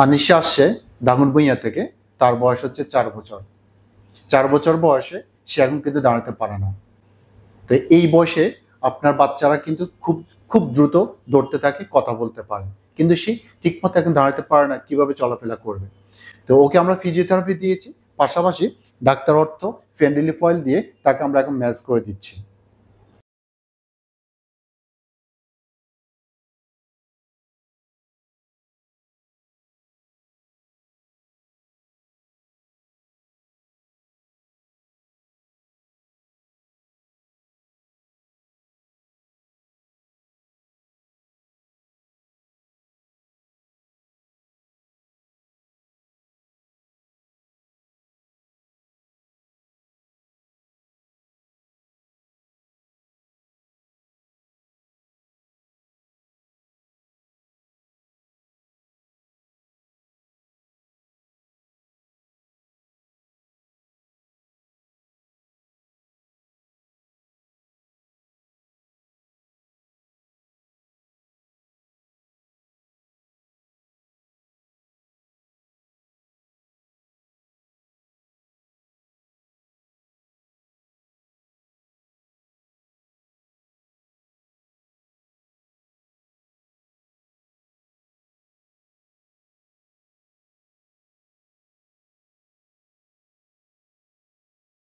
আনিশা আসছে দাগনভূঞা থেকে। তার বয়স হচ্ছে 4 বছর। 4 বছর বয়সে সে এখন কিন্তু দাঁড়াতে পারে না। তো এই বয়সে আপনার বাচ্চারা কিন্তু খুব খুব দ্রুত দৌড়তে থাকে, কথা বলতে পারে, কিন্তু সে ঠিকমতো এখন দাঁড়াতে পারে না, কিভাবে চলাফেরা করবে। তো ওকে আমরা ফিজিওথেরাপি দিয়েছি, পাশাপাশি ডাক্তার অর্থ ফেন রিলিফ অয়েল দিয়ে তাকে আমরা এখন ম্যাজ করে দিচ্ছি।